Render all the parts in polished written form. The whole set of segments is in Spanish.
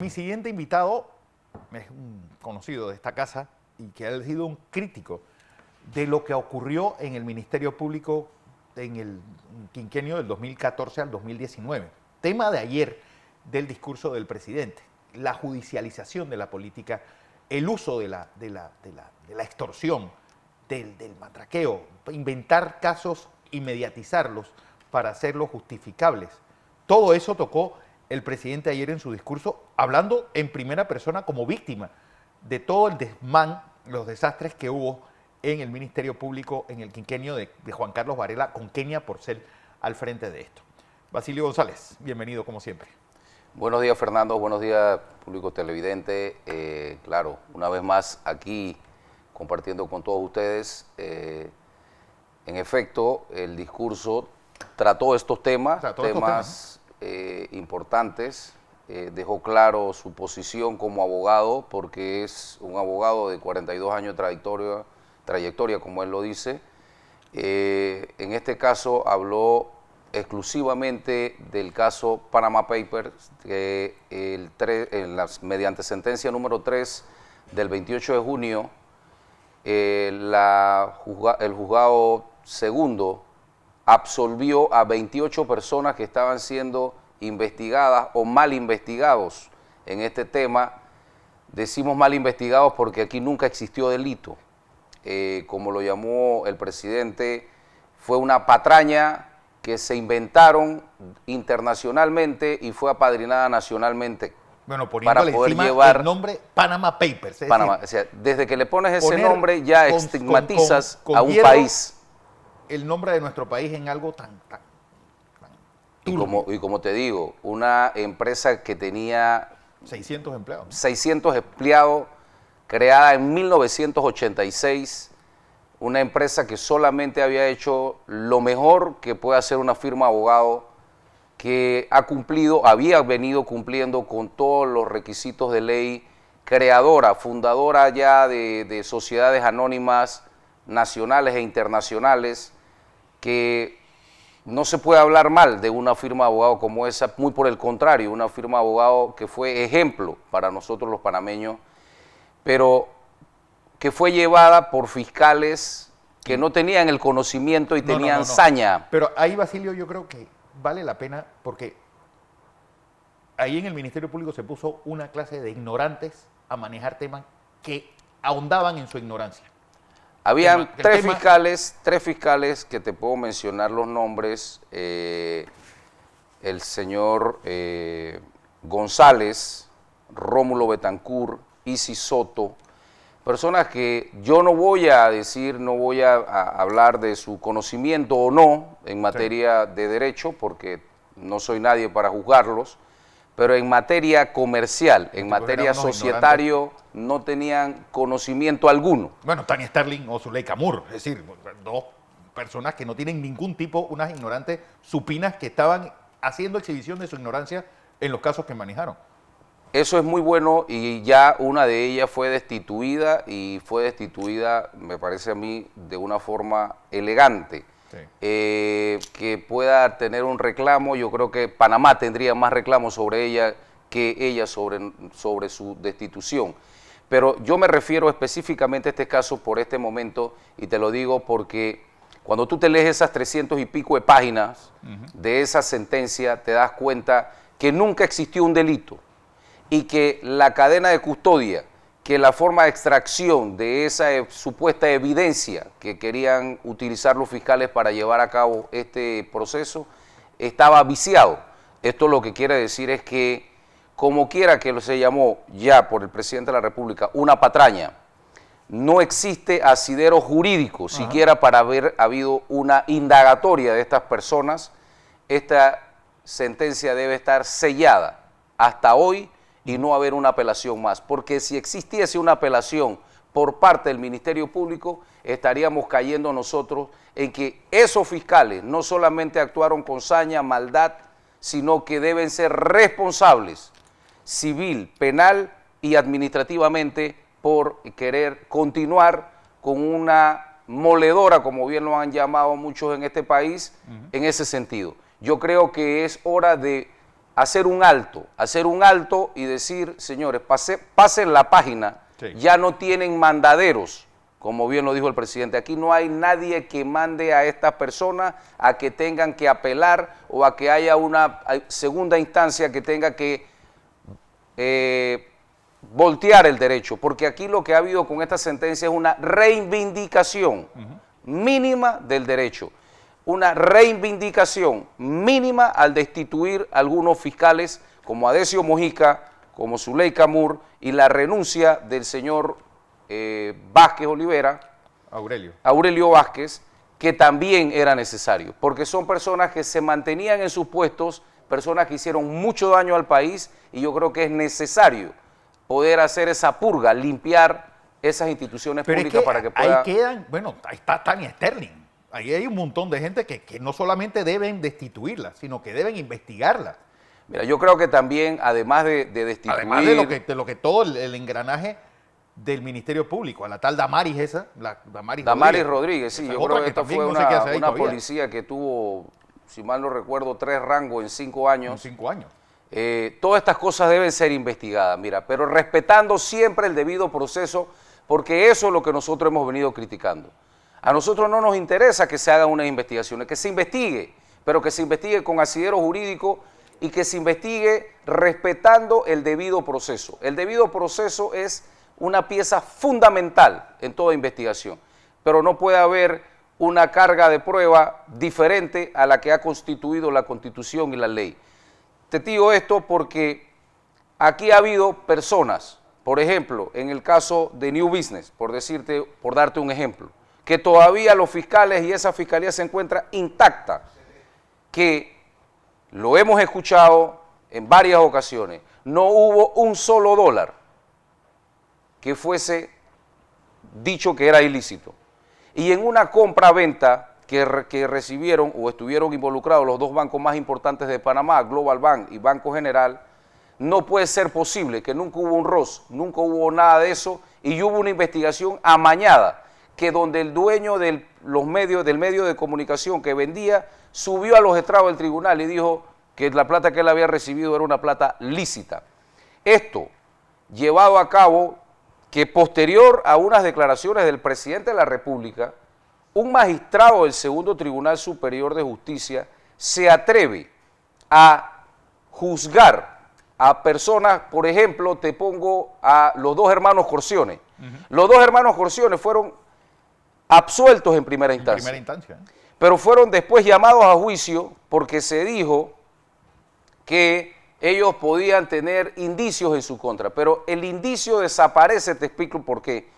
Mi siguiente invitado es un conocido de esta casa y que ha sido un crítico de lo que ocurrió en el Ministerio Público en el quinquenio del 2014 al 2019. Tema de ayer del discurso del presidente, la judicialización de la política, el uso de la extorsión, del matraqueo, inventar casos y mediatizarlos para hacerlos justificables. Todo eso tocó el presidente ayer en su discurso, hablando en primera persona como víctima de todo el desmán, los desastres que hubo en el Ministerio Público en el quinquenio de Juan Carlos Varela, con Kenia Porcel al frente de esto. Basilio González, bienvenido como siempre. Buenos días, Fernando, buenos días, público televidente. Claro, una vez más aquí compartiendo con todos ustedes. En efecto, el discurso trató estos temas, importantes, dejó claro su posición como abogado, porque es un abogado de 42 años de trayectoria, como él lo dice. En este caso habló exclusivamente del caso Panama Papers, que mediante sentencia número 3 del 28 de junio, el juzgado segundo absolvió a 28 personas que estaban siendo investigadas o mal investigados en este tema. Decimos mal investigados porque aquí nunca existió delito. Como lo llamó el presidente, fue una patraña que se inventaron internacionalmente y fue apadrinada nacionalmente. Bueno, poniéndole para poder llevar el nombre Panama Papers. Panamá, o sea, desde que le pones ese nombre ya estigmatizas a un país. El nombre de nuestro país en algo tan y como te digo, una empresa que tenía 600 empleados. 600 empleados, creada en 1986, una empresa que solamente había hecho lo mejor que puede hacer una firma de abogado, que había venido cumpliendo con todos los requisitos de ley, creadora, fundadora ya de sociedades anónimas nacionales e internacionales, que no se puede hablar mal de una firma de abogado como esa, muy por el contrario, una firma de abogado que fue ejemplo para nosotros los panameños, pero que fue llevada por fiscales que no tenían el conocimiento y tenían saña. Pero ahí, Basilio, yo creo que vale la pena, porque ahí en el Ministerio Público se puso una clase de ignorantes a manejar temas que ahondaban en su ignorancia. Habían tres fiscales que te puedo mencionar los nombres. El señor González, Rómulo Betancourt, Isis Soto, personas que yo no voy a hablar de su conocimiento o no en materia de derecho, porque no soy nadie para juzgarlos, pero en materia comercial, en materia societario, no tenían conocimiento alguno. Bueno, Tania Sterling o Zuleika Moore, es decir, dos personas que no tienen ningún tipo, unas ignorantes supinas que estaban haciendo exhibición de su ignorancia en los casos que manejaron. Eso es muy bueno, y ya una de ellas fue destituida, y fue destituida, me parece a mí, de una forma elegante. Sí. Que pueda tener un reclamo. Yo creo que Panamá tendría más reclamos sobre ella que ella sobre su destitución. Pero yo me refiero específicamente a este caso por este momento, y te lo digo porque cuando tú te lees esas 300 y pico de páginas de esa sentencia, te das cuenta que nunca existió un delito, y que la cadena de custodia, que la forma de extracción de esa supuesta evidencia que querían utilizar los fiscales para llevar a cabo este proceso, estaba viciado. Esto lo que quiere decir es que, como quiera que se llamó ya por el presidente de la República una patraña, no existe asidero jurídico siquiera para haber habido una indagatoria de estas personas. Esta sentencia debe estar sellada hasta hoy y no haber una apelación más, porque si existiese una apelación por parte del Ministerio Público, estaríamos cayendo nosotros en que esos fiscales no solamente actuaron con saña, maldad, sino que deben ser responsables civil, penal y administrativamente por querer continuar con una moledora, como bien lo han llamado muchos en este país, en ese sentido. Yo creo que es hora de hacer un alto y decir, señores, pasen la página, sí. Ya no tienen mandaderos, como bien lo dijo el presidente, aquí no hay nadie que mande a estas personas a que tengan que apelar o a que haya una segunda instancia que tenga que voltear el derecho, porque aquí lo que ha habido con esta sentencia es una reivindicación mínima del derecho, una reivindicación mínima al destituir a algunos fiscales como Adesio Mojica, como Zuleika Moore, y la renuncia del señor Vázquez Olivera, Aurelio Vázquez, que también era necesario, porque son personas que se mantenían en sus puestos, personas que hicieron mucho daño al país, y yo creo que es necesario poder hacer esa purga, limpiar esas instituciones públicas para que puedan... Ahí quedan, bueno, ahí está Tania Sterling. Ahí hay un montón de gente que no solamente deben destituirla, sino que deben investigarla. Mira, yo creo que también, además de destituir... Además de lo que todo el engranaje del Ministerio Público, a la tal Damaris esa, Damaris Rodríguez, sí, yo creo que esta fue una policía que tuvo, si mal no recuerdo, 3 rangos en 5 años. En 5 años. Todas estas cosas deben ser investigadas, mira, pero respetando siempre el debido proceso, porque eso es lo que nosotros hemos venido criticando. A nosotros no nos interesa que se hagan unas investigaciones, que se investigue, pero que se investigue con asidero jurídico y que se investigue respetando el debido proceso. El debido proceso es una pieza fundamental en toda investigación, pero no puede haber una carga de prueba diferente a la que ha constituido la Constitución y la ley. Te digo esto porque aquí ha habido personas, por ejemplo, en el caso de New Business, por darte un ejemplo, que todavía los fiscales y esa fiscalía se encuentra intacta, que lo hemos escuchado en varias ocasiones, no hubo un solo dólar que fuese dicho que era ilícito. Y en una compra-venta que recibieron o estuvieron involucrados los 2 bancos más importantes de Panamá, Global Bank y Banco General, no puede ser posible que nunca hubo un ROS, nunca hubo nada de eso, y hubo una investigación amañada, que donde el dueño del medio de comunicación que vendía subió a los estrados del tribunal y dijo que la plata que él había recibido era una plata lícita. Esto llevado a cabo que posterior a unas declaraciones del presidente de la República, un magistrado del Segundo Tribunal Superior de Justicia se atreve a juzgar a personas, por ejemplo, te pongo a los 2 hermanos Corciones. Los 2 hermanos Corciones fueron absueltos en primera instancia. Pero fueron después llamados a juicio porque se dijo que ellos podían tener indicios en su contra, pero el indicio desaparece, te explico por qué.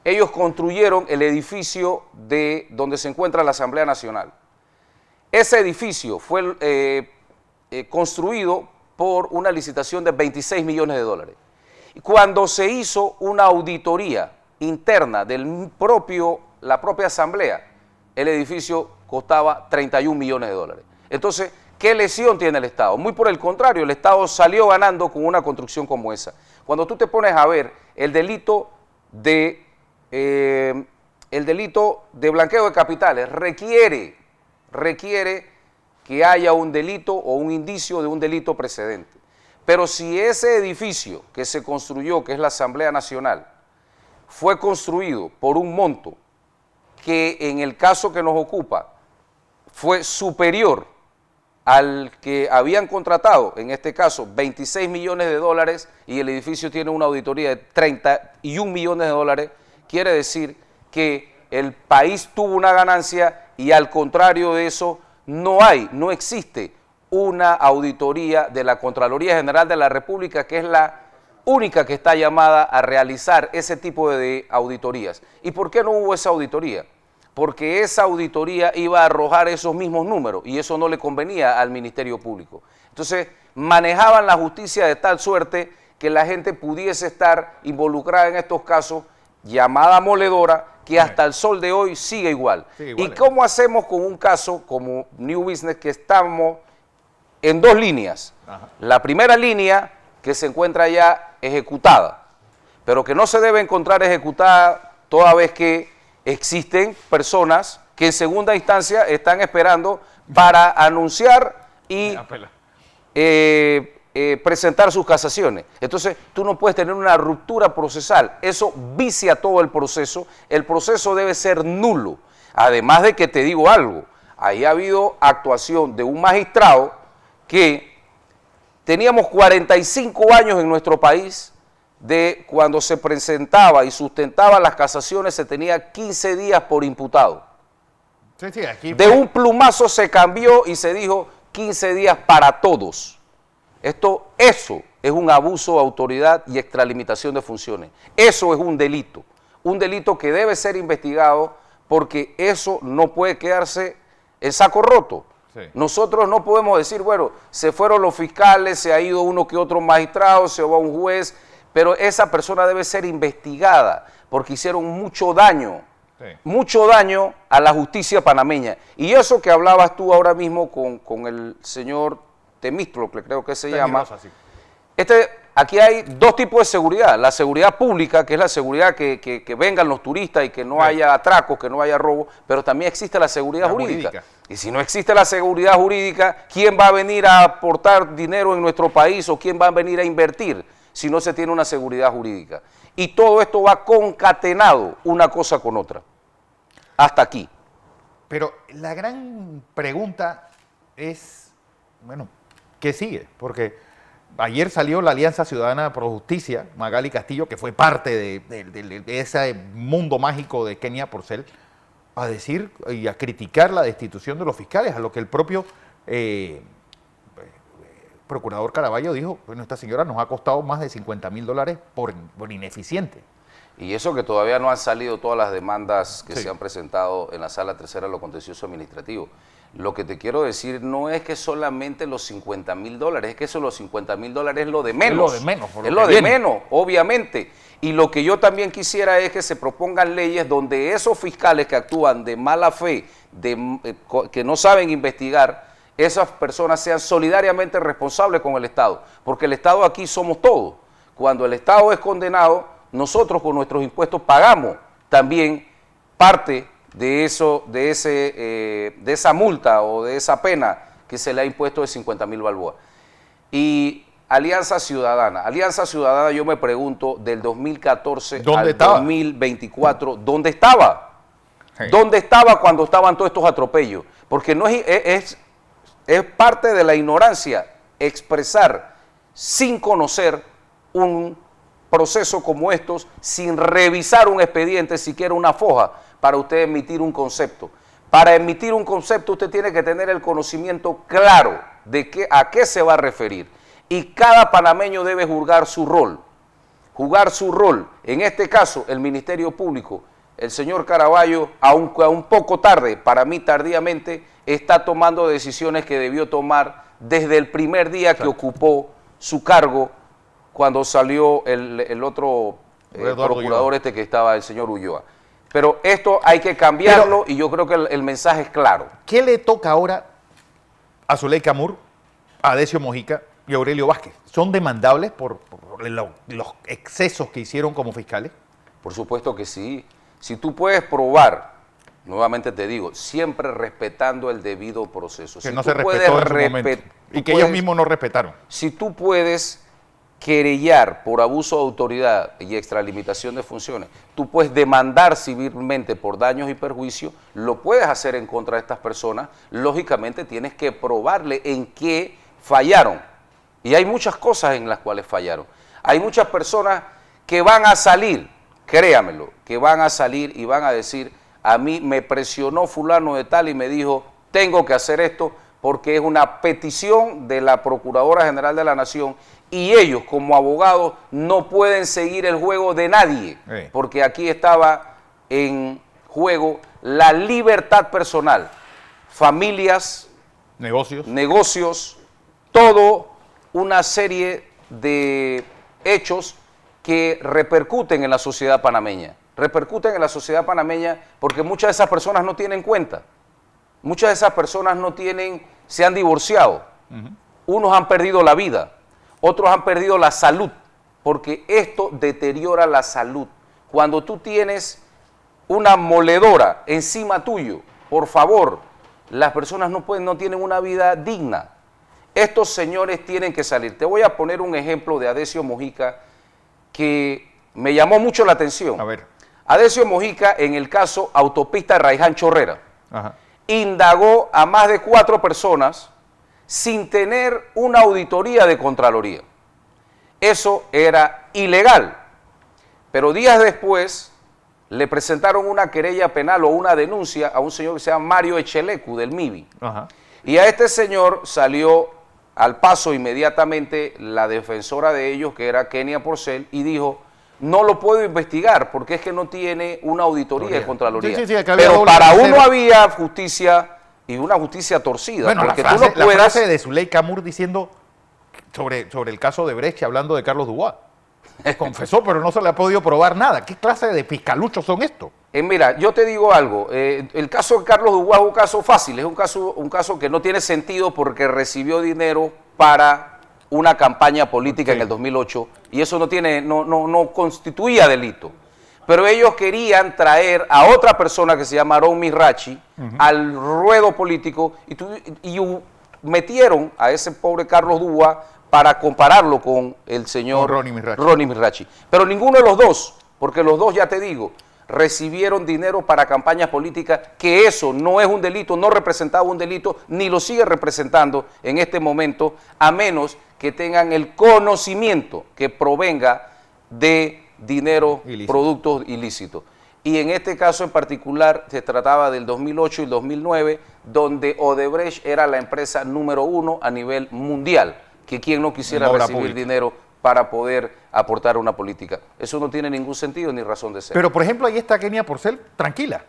Ellos construyeron el edificio de donde se encuentra la Asamblea Nacional. Ese edificio fue construido por una licitación de 26 millones de dólares. Y cuando se hizo una auditoría interna de la propia Asamblea, el edificio costaba 31 millones de dólares. Entonces, ¿qué lesión tiene el Estado? Muy por el contrario, el Estado salió ganando con una construcción como esa. Cuando tú te pones a ver el delito de blanqueo de capitales, requiere que haya un delito o un indicio de un delito precedente. Pero si ese edificio que se construyó, que es la Asamblea Nacional, fue construido por un monto que en el caso que nos ocupa fue superior al que habían contratado, en este caso 26 millones de dólares, y el edificio tiene una auditoría de 31 millones de dólares, quiere decir que el país tuvo una ganancia y al contrario de eso no existe una auditoría de la Contraloría General de la República, que es la única que está llamada a realizar ese tipo de auditorías. ¿Y por qué no hubo esa auditoría? Porque esa auditoría iba a arrojar esos mismos números y eso no le convenía al Ministerio Público. Entonces, manejaban la justicia de tal suerte que la gente pudiese estar involucrada en estos casos, llamada moledora, que hasta el sol de hoy sigue igual. ¿Y cómo hacemos con un caso como New Business, que estamos en 2 líneas? Ajá. La primera línea, que se encuentra ya ejecutada, pero que no se debe encontrar ejecutada toda vez que existen personas que en segunda instancia están esperando para anunciar y presentar sus casaciones. Entonces, tú no puedes tener una ruptura procesal. Eso vicia todo el proceso. El proceso debe ser nulo. Además de que te digo algo, ahí ha habido actuación de un magistrado que teníamos 45 años en nuestro país de cuando se presentaba y sustentaba las casaciones, se tenía 15 días por imputado. Sí, sí, aquí De un plumazo se cambió y se dijo 15 días para todos. Eso es un abuso de autoridad y extralimitación de funciones. Eso es un delito que debe ser investigado porque eso no puede quedarse en saco roto. Sí. Nosotros no podemos decir, bueno, se fueron los fiscales, se ha ido uno que otro magistrado, se va un juez, pero esa persona debe ser investigada porque hicieron mucho daño a la justicia panameña. Y eso que hablabas tú ahora mismo con el señor Temístocles, creo que se llama. sí. Aquí hay dos tipos de seguridad. La seguridad pública, que es la seguridad que vengan los turistas y que no haya atracos, que no haya robo, pero también existe la seguridad jurídica. Y si no existe la seguridad jurídica, ¿quién va a venir a aportar dinero en nuestro país o quién va a venir a invertir si no se tiene una seguridad jurídica? Y todo esto va concatenado una cosa con otra. Hasta aquí. Pero la gran pregunta es, bueno, ¿qué sigue? Porque ayer salió la Alianza Ciudadana Pro Justicia, Magali Castillo, que fue parte de ese mundo mágico de Kenia Porcel, a decir y a criticar la destitución de los fiscales, a lo que el propio procurador Caraballo dijo, bueno, esta señora nos ha costado más de $50.000 por ineficiente. Y eso que todavía no han salido todas las demandas que se han presentado en la Sala Tercera de lo Contencioso Administrativo. Lo que te quiero decir no es que solamente los $50.000, es que eso los $50.000 es lo de menos. Es lo de menos. Es lo de menos, obviamente. Y lo que yo también quisiera es que se propongan leyes donde esos fiscales que actúan de mala fe, que no saben investigar, esas personas sean solidariamente responsables con el Estado. Porque el Estado aquí somos todos. Cuando el Estado es condenado, nosotros con nuestros impuestos pagamos también parte de esa multa o de esa pena que se le ha impuesto de 50.000 balboas. Y Alianza Ciudadana, yo me pregunto, del 2014 al 2024, ¿dónde estaba? Sí. ¿Dónde estaba cuando estaban todos estos atropellos? Porque no es parte de la ignorancia expresar sin conocer un proceso como estos, sin revisar un expediente, siquiera una foja, para usted emitir un concepto. Para emitir un concepto usted tiene que tener el conocimiento claro de a qué se va a referir. Y cada panameño debe jugar su rol. En este caso, el Ministerio Público, el señor Caraballo, aunque un poco tarde, para mí tardíamente, está tomando decisiones que debió tomar desde el primer día que ocupó su cargo, cuando salió el otro procurador que estaba, el señor Ulloa. Pero esto hay que cambiarlo y yo creo que el mensaje es claro. ¿Qué le toca ahora a Zuleika Mur, a Decio Mojica y a Aurelio Vázquez? ¿Son demandables por los excesos que hicieron como fiscales? Por supuesto que sí. Si tú puedes probar, nuevamente te digo, siempre respetando el debido proceso. Que no se respetó en su momento y que ellos mismos no respetaron. Si tú puedes querellar por abuso de autoridad y extralimitación de funciones, tú puedes demandar civilmente por daños y perjuicios, lo puedes hacer en contra de estas personas, lógicamente tienes que probarle en qué fallaron. Y hay muchas cosas en las cuales fallaron. Hay muchas personas que van a salir, créamelo, que van a salir y van a decir, a mí me presionó fulano de tal y me dijo, tengo que hacer esto porque es una petición de la Procuradora General de la Nación y ellos como abogados no pueden seguir el juego de nadie, porque aquí estaba en juego la libertad personal, familias, negocios, todo una serie de hechos que repercuten en la sociedad panameña. Repercuten en la sociedad panameña porque muchas de esas personas no tienen cuenta. Muchas de esas personas se han divorciado. Unos han perdido la vida, otros han perdido la salud, porque esto deteriora la salud. Cuando tú tienes una moledora encima tuyo, por favor, las personas no tienen una vida digna. estos señores tienen que salir. Te voy a poner un ejemplo de Adesio Mojica que me llamó mucho la atención. A ver. Adesio Mojica, en el caso Autopista Raiján Chorrera, Ajá. indagó a más de 4 personas sin tener una auditoría de Contraloría. Eso era ilegal. Pero días después le presentaron una querella penal o una denuncia a un señor que se llama Mario Echelecu del MIBI. Ajá. Y a este señor salió al paso inmediatamente la defensora de ellos, que era Kenia Porcel, y dijo: no lo puedo investigar porque es que no tiene una auditoría de Contraloría. Sí, acá había pero doble para rasero. uno había justicia, y una justicia torcida. Bueno, porque la tú no puedas... frase de Zuleika Moore diciendo sobre el caso de Brecht, hablando de Carlos Dubois. Confesó, pero no se le ha podido probar nada. ¿Qué clase de fiscaluchos son estos? Mira, yo te digo algo, el caso de Carlos Dubois es un caso fácil, es un caso que no tiene sentido porque recibió dinero para una campaña política en el 2008 y eso no constituía delito. Pero ellos querían traer a otra persona que se llama Aaron Mirachi al ruedo político y metieron a ese pobre Carlos Dubois para compararlo con el señor Ronnie Mirachi. Pero ninguno de los dos, porque los dos, ya te digo, recibieron dinero para campañas políticas, que eso no es un delito, no representaba un delito, ni lo sigue representando en este momento, a menos que tengan el conocimiento que provenga de dinero, productos ilícitos. Y en este caso en particular se trataba del 2008 y el 2009, donde Odebrecht era la empresa número 1 a nivel mundial, que quien no quisiera recibir dinero para poder aportar a una política. Eso no tiene ningún sentido ni razón de ser. Pero, por ejemplo, ahí está Kenia Porcel, tranquila.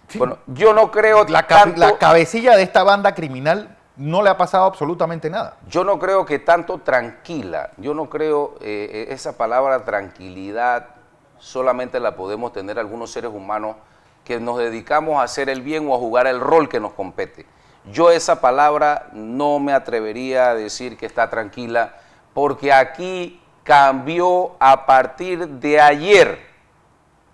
Sí. Bueno, yo no creo la cabecilla de esta banda criminal no le ha pasado absolutamente nada. Yo no creo que tanto tranquila, yo no creo esa palabra tranquilidad solamente la podemos tener algunos seres humanos que nos dedicamos a hacer el bien o a jugar el rol que nos compete. Yo esa palabra no me atrevería a decir que está tranquila, porque aquí cambió a partir de ayer,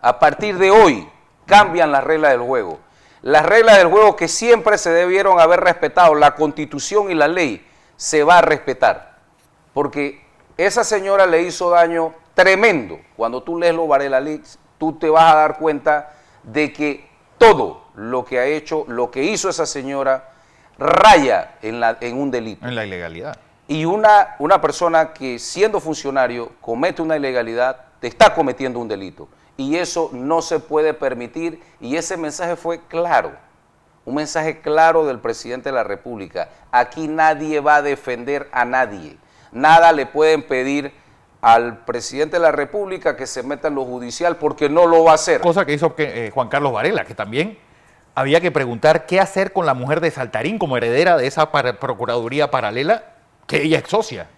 a partir de hoy, cambian las reglas del juego. Las reglas del juego que siempre se debieron haber respetado, la Constitución y la ley, se va a respetar. Porque esa señora le hizo daño tremendo. Cuando tú lees los Varela Leaks, tú te vas a dar cuenta de que todo lo que ha hecho, lo que hizo esa señora, raya en un delito. En la ilegalidad. Y una persona que siendo funcionario comete una ilegalidad, te está cometiendo un delito. Y eso no se puede permitir, y ese mensaje fue claro, un mensaje claro del presidente de la República. Aquí nadie va a defender a nadie, nada le pueden pedir al presidente de la República que se meta en lo judicial porque no lo va a hacer. Cosa que hizo Juan Carlos Varela, que también había que preguntar qué hacer con la mujer de Saltarín como heredera de esa procuraduría paralela, que ella es socia.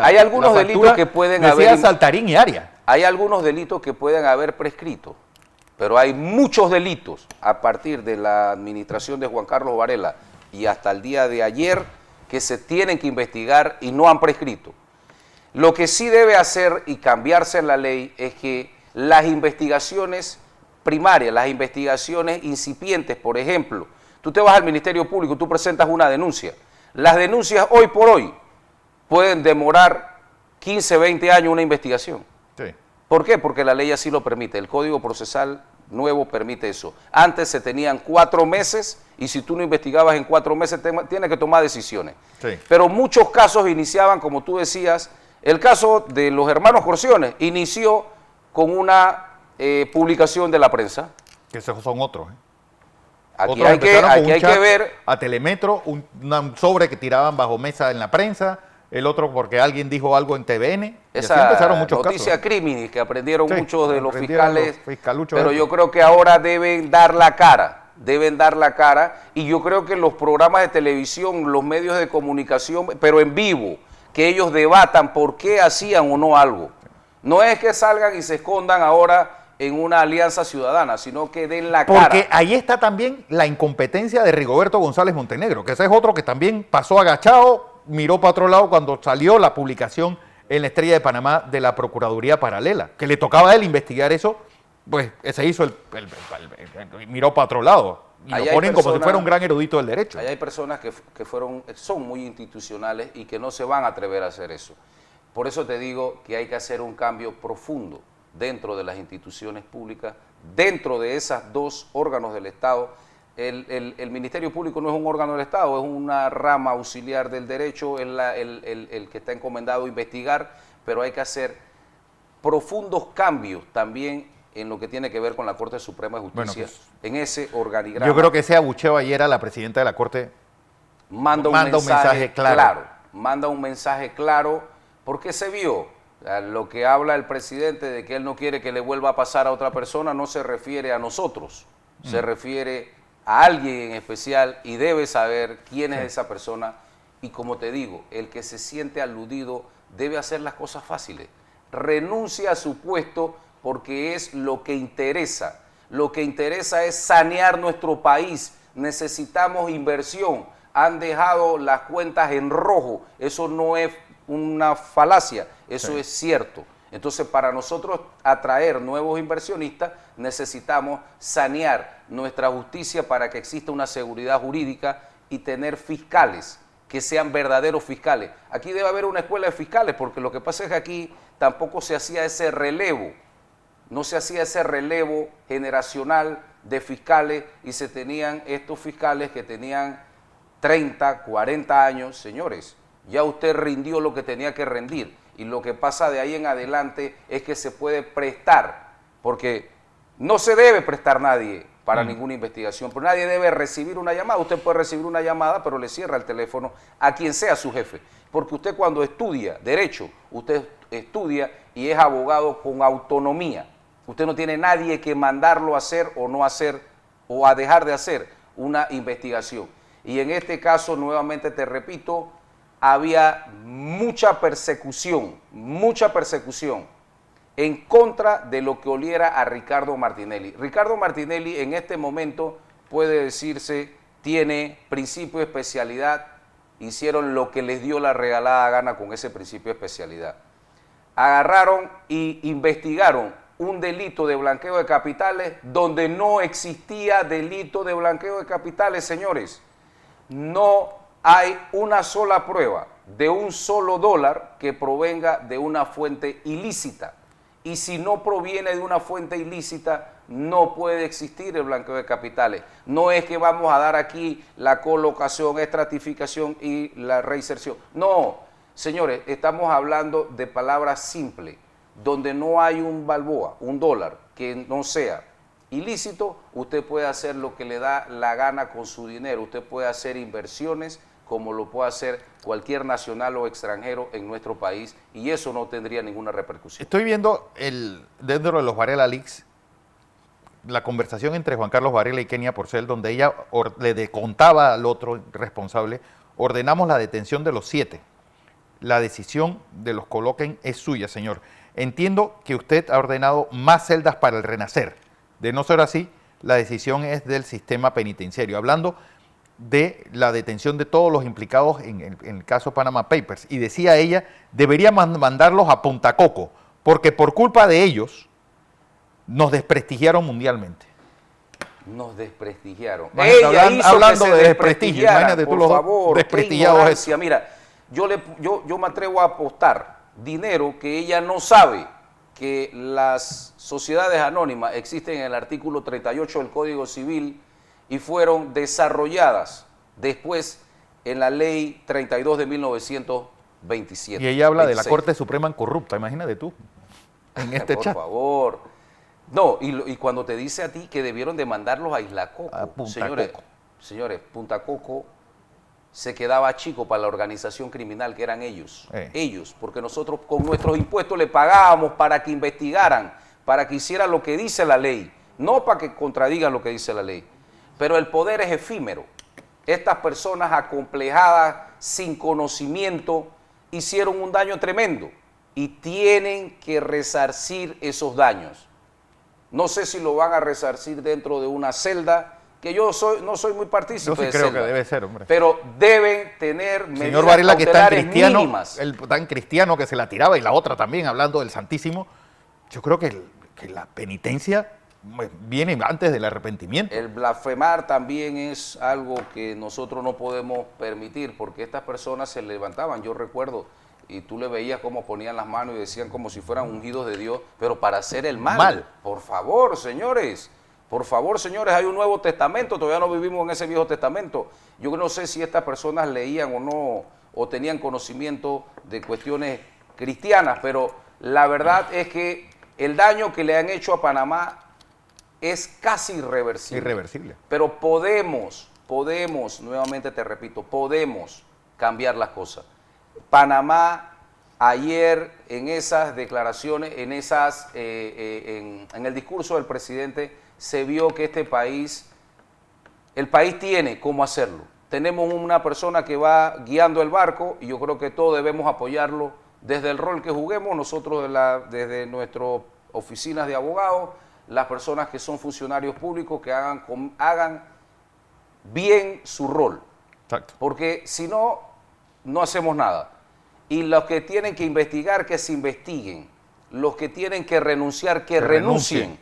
Hay algunos delitos que pueden haber... Saltarín y Aria. Hay algunos delitos que pueden haber prescrito, pero hay muchos delitos a partir de la administración de Juan Carlos Varela y hasta el día de ayer que se tienen que investigar y no han prescrito. Lo que sí debe hacer y cambiarse en la ley es que las investigaciones primarias, las investigaciones incipientes, por ejemplo, tú te vas al Ministerio Público, tú presentas una denuncia. Las denuncias hoy por hoy pueden demorar 15, 20 años una investigación. Sí. ¿Por qué? Porque la ley así lo permite. El Código Procesal nuevo permite eso. Antes se tenían 4 meses y si tú no investigabas en 4 meses tienes que tomar decisiones. Sí. Pero muchos casos iniciaban, como tú decías, el caso de los hermanos Corciones inició con una publicación de la prensa. Que esos son otros. Aquí hay que ver... A Telemetro, un sobre que tiraban bajo mesa en la prensa, el otro porque alguien dijo algo en TVN. Esa empezaron muchos noticia criminis que aprendieron muchos de los fiscales, pero yo creo que ahora deben dar la cara, y yo creo que los programas de televisión, los medios de comunicación, pero en vivo, que ellos debatan por qué hacían o no algo. No es que salgan y se escondan ahora en una alianza ciudadana, sino que den la cara. Porque ahí está también la incompetencia de Rigoberto González Montenegro, que ese es otro que también pasó agachado, miró para otro lado cuando salió la publicación en la Estrella de Panamá de la Procuraduría Paralela, que le tocaba a él investigar eso, pues ese hizo miró para otro lado. Y lo ponen como si fuera un gran erudito del derecho. Ahí hay personas que son muy institucionales y que no se van a atrever a hacer eso. Por eso te digo que hay que hacer un cambio profundo dentro de las instituciones públicas, dentro de esas dos órganos del Estado. El Ministerio Público no es un órgano del Estado, es una rama auxiliar del derecho, es el que está encomendado a investigar, pero hay que hacer profundos cambios también en lo que tiene que ver con la Corte Suprema de Justicia, bueno, pues, en ese organigrama. Yo creo que ese abucheo ayer a la presidenta de la Corte manda un mensaje claro. Manda un mensaje claro, porque se vio. Lo que habla el presidente de que él no quiere que le vuelva a pasar a otra persona no se refiere a nosotros, se refiere a alguien en especial y debe saber quién es esa persona. Y como te digo, el que se siente aludido debe hacer las cosas fáciles. Renuncia a su puesto porque es lo que interesa. Lo que interesa es sanear nuestro país. Necesitamos inversión. Han dejado las cuentas en rojo. Eso no es una falacia, eso es cierto. Entonces, para nosotros atraer nuevos inversionistas, necesitamos sanear nuestra justicia para que exista una seguridad jurídica y tener fiscales que sean verdaderos fiscales. Aquí debe haber una escuela de fiscales, porque lo que pasa es que aquí tampoco se hacía ese relevo, no se hacía ese relevo generacional de fiscales y se tenían estos fiscales que tenían 30, 40 años, señores. Ya usted rindió lo que tenía que rendir y lo que pasa de ahí en adelante es que se puede prestar, porque no se debe prestar nadie para ninguna investigación, pero nadie debe recibir una llamada. Usted puede recibir una llamada, pero le cierra el teléfono a quien sea su jefe, porque usted cuando estudia derecho, usted estudia y es abogado con autonomía. Usted no tiene nadie que mandarlo a hacer o no hacer o a dejar de hacer una investigación. Y en este caso, nuevamente te repito, había mucha persecución en contra de lo que oliera a Ricardo Martinelli. Ricardo Martinelli en este momento puede decirse, tiene principio de especialidad, hicieron lo que les dio la regalada gana con ese principio de especialidad. Agarraron y investigaron un delito de blanqueo de capitales donde no existía delito de blanqueo de capitales, señores. No hay una sola prueba de un solo dólar que provenga de una fuente ilícita. Y si no proviene de una fuente ilícita, no puede existir el blanqueo de capitales. No es que vamos a dar aquí la colocación, estratificación y la reinserción. No, señores, estamos hablando de palabras simples. Donde no hay un balboa, un dólar, que no sea ilícito, usted puede hacer lo que le da la gana con su dinero. Usted puede hacer inversiones como lo puede hacer cualquier nacional o extranjero en nuestro país y eso no tendría ninguna repercusión. Estoy viendo dentro de los Varela Leaks la conversación entre Juan Carlos Varela y Kenia Porcel, donde ella le contaba al otro responsable, ordenamos la detención de los 7. La decisión de los coloquen es suya, señor. Entiendo que usted ha ordenado más celdas para el Renacer. De no ser así, la decisión es del sistema penitenciario. Hablando de la detención de todos los implicados en el caso Panama Papers. Y decía ella, debería mandarlos a Punta Coco, porque por culpa de ellos nos desprestigiaron mundialmente. Nos desprestigiaron. Ella hablando de desprestigio, imagínate tú los desprestigiados. Mira, yo me atrevo a apostar dinero que ella no sabe que las sociedades anónimas existen en el artículo 38 del Código Civil y fueron desarrolladas después en la Ley 32 de 1927. Y ella habla 26. De la Corte Suprema corrupta, imagínate tú, en este chat. Por favor. No, y cuando te dice a ti que debieron de mandarlos a Isla Coco, a Punta Coco. Señores, Punta Coco se quedaba chico para la organización criminal que eran ellos. Ellos, porque nosotros con nuestros impuestos le pagábamos para que investigaran, para que hicieran lo que dice la ley, no para que contradigan lo que dice la ley. Pero el poder es efímero. Estas personas acomplejadas, sin conocimiento, hicieron un daño tremendo y tienen que resarcir esos daños. No sé si lo van a resarcir dentro de una celda, que yo no soy muy partícipe de creo celda, que debe ser, hombre. Pero deben tener medidas señor Varela, que está en cristiano, mínimas. El tan cristiano que se la tiraba, y la otra también, hablando del Santísimo. Yo creo que la penitencia viene antes del arrepentimiento. El blasfemar también es algo que nosotros no podemos permitir, porque estas personas se levantaban, yo recuerdo, y tú le veías cómo ponían las manos y decían como si fueran ungidos de Dios, pero para hacer el mal. Por favor, señores, hay un Nuevo Testamento, todavía no vivimos en ese Viejo Testamento. Yo no sé si estas personas leían o no, o tenían conocimiento de cuestiones cristianas, pero la verdad es que el daño que le han hecho a Panamá es casi irreversible. Irreversible. Pero podemos, nuevamente te repito, podemos cambiar las cosas. Panamá ayer en esas declaraciones, en el discurso del presidente, se vio que el país tiene cómo hacerlo. Tenemos una persona que va guiando el barco y yo creo que todos debemos apoyarlo desde el rol que juguemos, nosotros desde nuestras oficinas de abogados, las personas que son funcionarios públicos que hagan bien su rol. Exacto. Porque si no, no hacemos nada. Y los que tienen que investigar, que se investiguen. Los que tienen que renunciar, que renuncien.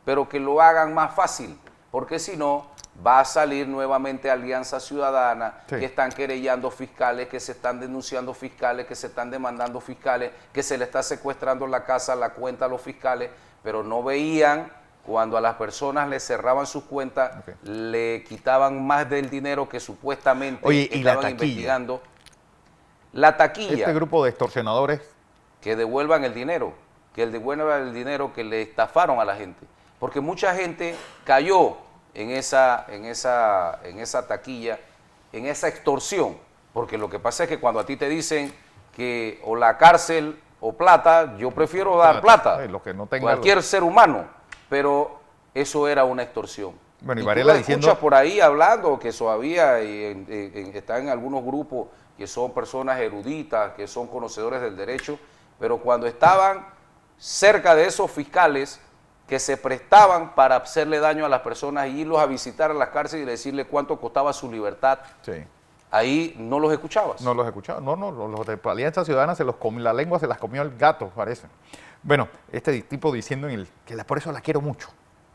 Pero que lo hagan más fácil. Porque si no, va a salir nuevamente Alianza Ciudadana, sí, que están querellando fiscales, que se están denunciando fiscales, que se están demandando fiscales, que se le está secuestrando la casa, la cuenta a los fiscales, pero no veían cuando a las personas les cerraban sus cuentas, okay, le quitaban más del dinero que supuestamente estaban investigando. La taquilla. Este grupo de extorsionadores. Que devuelvan el dinero, que devuelvan el dinero que le estafaron a la gente. Porque mucha gente cayó en esa taquilla, en esa extorsión. Porque lo que pasa es que cuando a ti te dicen que o la cárcel o plata, yo prefiero dar plata. Lo que no tenga cualquier ser humano. Pero eso era una extorsión. Bueno, y Varela diciendo... escuchas por ahí hablando que todavía está en algunos grupos que son personas eruditas, que son conocedores del derecho, pero cuando estaban cerca de esos fiscales que se prestaban para hacerle daño a las personas y irlos a visitar a las cárceles y decirle cuánto costaba su libertad, sí, ahí no los escuchabas. No los escuchaba, no, los de Alianza Ciudadana la lengua se las comió el gato, parece. Bueno, este tipo diciendo por eso la quiero mucho,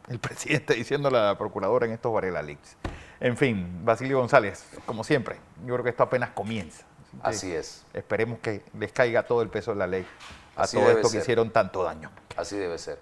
el presidente diciéndole a la procuradora en estos Varela Leaks. En fin, Basilio González, como siempre, yo creo que esto apenas comienza. Así es. Esperemos que les caiga todo el peso de la ley a todo esto que hicieron tanto daño. Así debe ser.